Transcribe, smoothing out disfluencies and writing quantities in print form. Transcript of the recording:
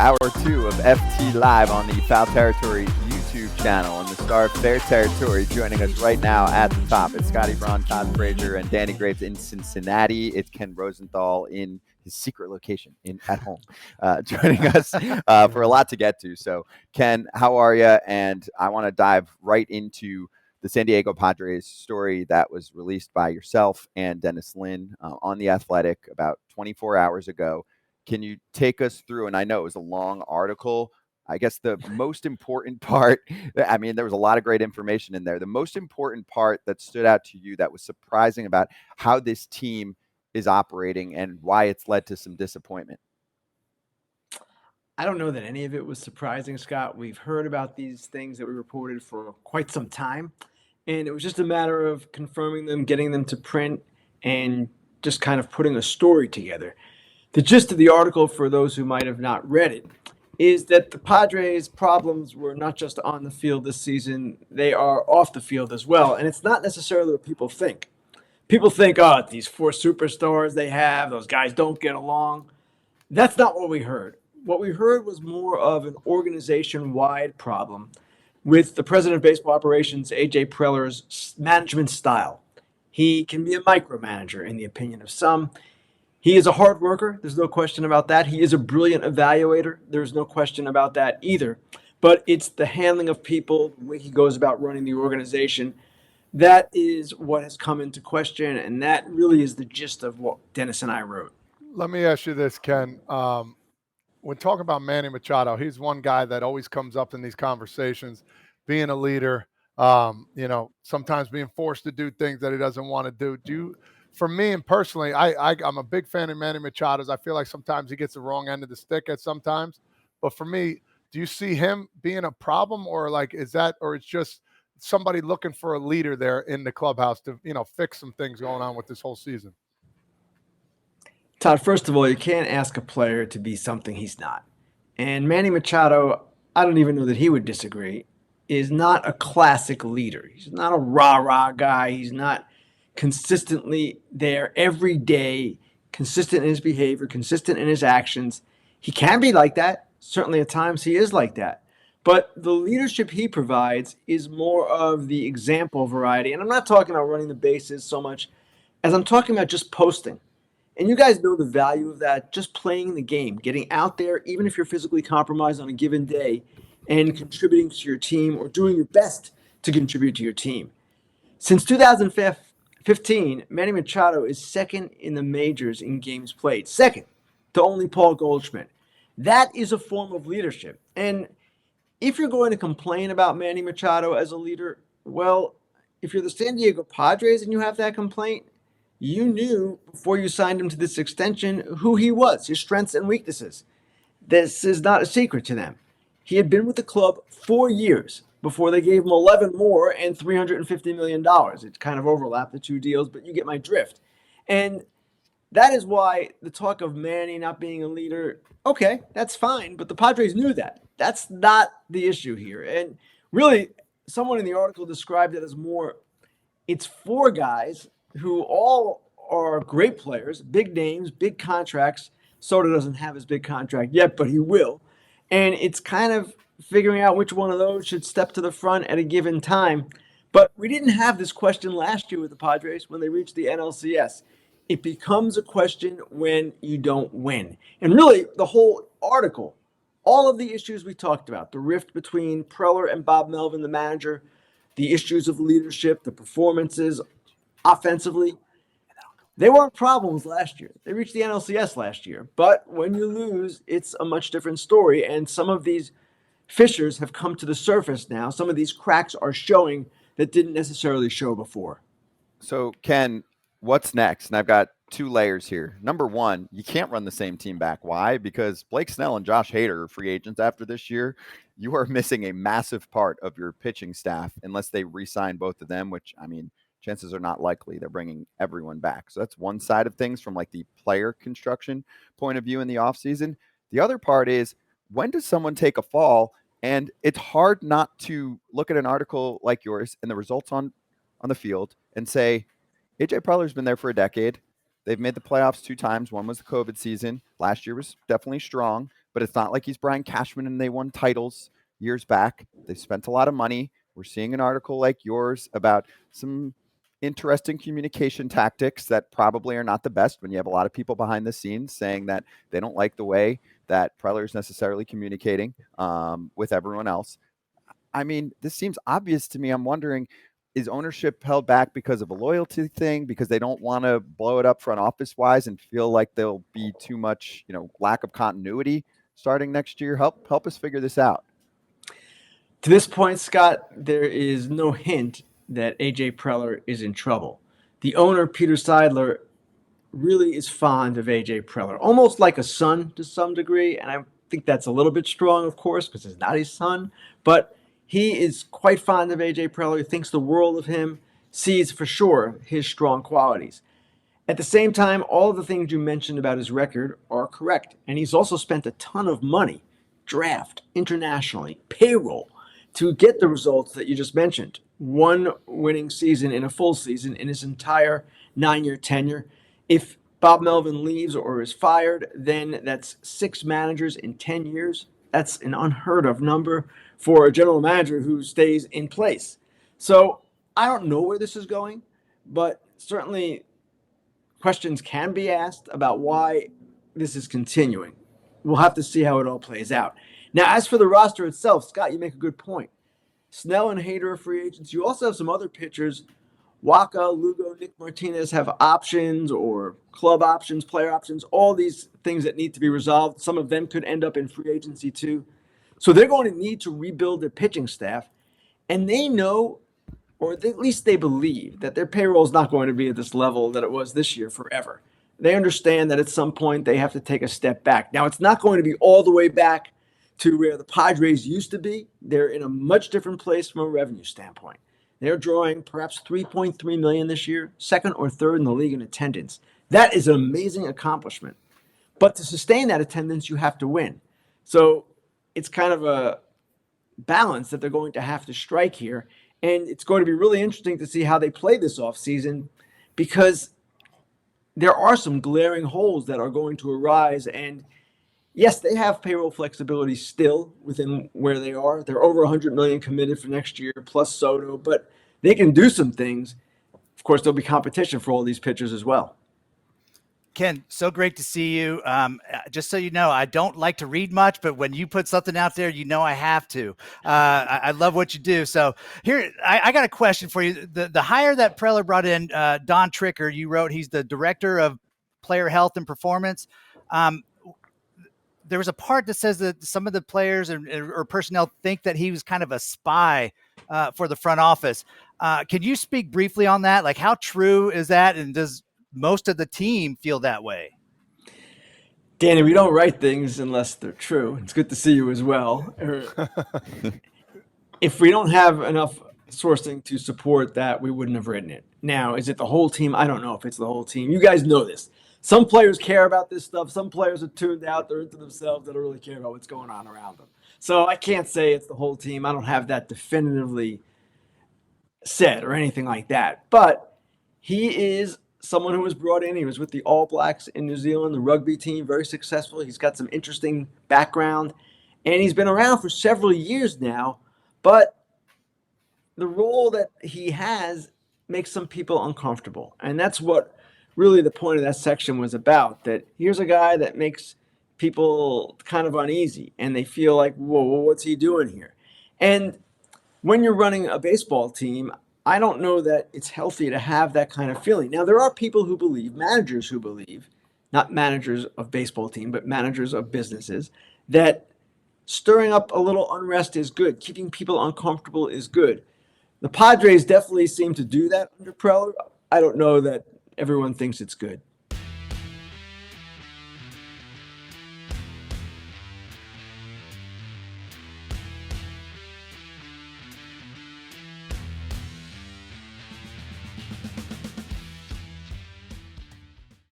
hour 2 of FT Live on the Foul Territory YouTube channel and the star of Fair Territory joining us right now at the top. It's Scotty Braun, Todd Frazier, and Danny Graves in Cincinnati. It's Ken Rosenthal in his secret location at home, joining us for a lot to get to. So, Ken, how are you? And I want to dive right into the San Diego Padres story that was released by yourself and Dennis Lin on The Athletic about 24 hours ago. Can you take us through, and I know it was a long article, I guess the most important part, I mean, there was a lot of great information in there. The most important part that stood out to you that was surprising about how this team is operating and why it's led to some disappointment? I don't know that any of it was surprising, Scott. We've heard about these things that we reported for quite some time, and it was just a matter of confirming them, getting them to print, and just kind of putting a story together. The gist of the article, for those who might have not read it, is that the Padres' problems were not just on the field this season, they are off the field as well. And it's not necessarily what people think. People think, oh, these four superstars they have, those guys don't get along. That's not what we heard. What we heard was more of an organization wide problem with the president of baseball operations, A.J. Preller's management style. He can be a micromanager, in the opinion of some. He is a hard worker. There's no question about that. He is a brilliant evaluator. There's no question about that either. But it's the handling of people, the way he goes about running the organization. That is what has come into question. And that really is the gist of what Dennis and I wrote. Let me ask you this, Ken. When talking about Manny Machado, he's one guy that always comes up in these conversations, being a leader, sometimes being forced to do things that he doesn't want to do. For me and personally, I'm a big fan of Manny Machado's. I feel like sometimes he gets the wrong end of the stick at sometimes. But for me, do you see him being a problem, or it's just somebody looking for a leader there in the clubhouse to, fix some things going on with this whole season? Todd, first of all, you can't ask a player to be something he's not. And Manny Machado, I don't even know that he would disagree, is not a classic leader. He's not a rah-rah guy. He's not consistently there every day, consistent in his behavior, consistent in his actions. He can be like that. Certainly at times he is like that. But the leadership he provides is more of the example variety. And I'm not talking about running the bases so much as I'm talking about just posting. And you guys know the value of that, just playing the game, getting out there, even if you're physically compromised on a given day, and contributing to your team or doing your best to contribute to your team. Since 2015, Manny Machado is second in the majors in games played, second to only Paul Goldschmidt. That is a form of leadership. And if you're going to complain about Manny Machado as a leader, well, if you're the San Diego Padres and you have that complaint, you knew before you signed him to this extension who he was, his strengths and weaknesses. This is not a secret to them. He had been with the club 4 years before they gave him 11 more and $350 million. It kind of overlapped the two deals, but you get my drift. And that is why the talk of Manny not being a leader, okay, that's fine, but the Padres knew that. That's not the issue here. And really, someone in the article described it as more, it's four guys who all are great players, big names, big contracts. Soto doesn't have his big contract yet, but he will. And it's kind of figuring out which one of those should step to the front at a given time. But we didn't have this question last year with the Padres when they reached the NLCS. It becomes a question when you don't win. And really, the whole article, all of the issues we talked about, the rift between Preller and Bob Melvin, the manager, the issues of leadership, the performances, offensively, they weren't problems last year. They reached the NLCS last year. But when you lose, it's a much different story. And some of these fissures have come to the surface now. Some of these cracks are showing that didn't necessarily show before. So, Ken, what's next? And I've got two layers here. Number one, you can't run the same team back. Why? Because Blake Snell and Josh Hader are free agents after this year. You are missing a massive part of your pitching staff unless they re-sign both of them, which, I mean, chances are not likely. They're bringing everyone back. So that's one side of things from like the player construction point of view in the offseason. The other part is, when does someone take a fall? And it's hard not to look at an article like yours and the results on the field and say, A.J. Preller's been there for a decade. They've made the playoffs 2 times. One was the COVID season. Last year was definitely strong. but it's not like he's Brian Cashman and they won titles years back. They spent a lot of money. We're seeing an article like yours about some interesting communication tactics that probably are not the best when you have a lot of people behind the scenes saying that they don't like the way that Preller is necessarily communicating with everyone else. I mean, this seems obvious to me. I'm wondering, is ownership held back because of a loyalty thing, because they don't want to blow it up front office wise and feel like there'll be too much, lack of continuity starting next year? Help us figure this out. To this point, Scott, there is no hint that AJ Preller is in trouble. The owner, Peter Seidler, really is fond of AJ Preller, almost like a son to some degree. And I think that's a little bit strong, of course, because it's not his son. But he is quite fond of AJ Preller. He thinks the world of him, sees for sure his strong qualities. At the same time, all of the things you mentioned about his record are correct. And he's also spent a ton of money, draft, internationally, payroll, to get the results that you just mentioned. One winning season in a full season in his entire 9-year tenure. If Bob Melvin leaves or is fired, then that's 6 managers in 10 years. That's an unheard of number for a general manager who stays in place. So I don't know where this is going, but certainly questions can be asked about why this is continuing. We'll have to see how it all plays out. Now, as for the roster itself, Scott, you make a good point. Snell and Hader are free agents. You also have some other pitchers. Waka, Lugo, Nick Martinez have options or club options, player options, all these things that need to be resolved. Some of them could end up in free agency too. So they're going to need to rebuild their pitching staff. And they know, or at least they believe, that their payroll is not going to be at this level that it was this year forever. They understand that at some point they have to take a step back. Now, it's not going to be all the way back to where the Padres used to be. They're in a much different place from a revenue standpoint. They're drawing perhaps $3.3 million this year, second or third in the league in attendance. That is an amazing accomplishment. But to sustain that attendance, you have to win. So it's kind of a balance that they're going to have to strike here. And it's going to be really interesting to see how they play this offseason, because there are some glaring holes that are going to arise. And yes, they have payroll flexibility still within where they are. They're over $100 million committed for next year, plus Soto, but they can do some things. Of course, there'll be competition for all these pitchers as well. Ken, so great to see you. Just so you know, I don't like to read much, but when you put something out there, I have to. I love what you do. So here, I got a question for you. The hire that Preller brought in, Don Tricker, you wrote he's the director of player health and performance. There was a part that says that some of the players or personnel think that he was kind of a spy for the front office. Can you speak briefly on that? Like, how true is that? And does most of the team feel that way? Danny, we don't write things unless they're true. It's good to see you as well. If we don't have enough sourcing to support that, we wouldn't have written it. Now, is it the whole team? I don't know if it's the whole team. You guys know this. Some players care about this stuff. Some players are tuned out. They're into themselves. They don't really care about what's going on around them. So I can't say it's the whole team. I don't have that definitively said or anything like that. But he is someone who was brought in. He was with the All Blacks in New Zealand, the rugby team, very successful. He's got some interesting background. And he's been around for several years now. But the role that he has makes some people uncomfortable. And that's what really the point of that section was about, that here's a guy that makes people kind of uneasy and they feel like, whoa, what's he doing here? And when you're running a baseball team, I don't know that it's healthy to have that kind of feeling. Now, there are people who believe, managers who believe, not managers of baseball team, but managers of businesses, that stirring up a little unrest is good. Keeping people uncomfortable is good. The Padres definitely seem to do that under Preller. I don't know that everyone thinks it's good.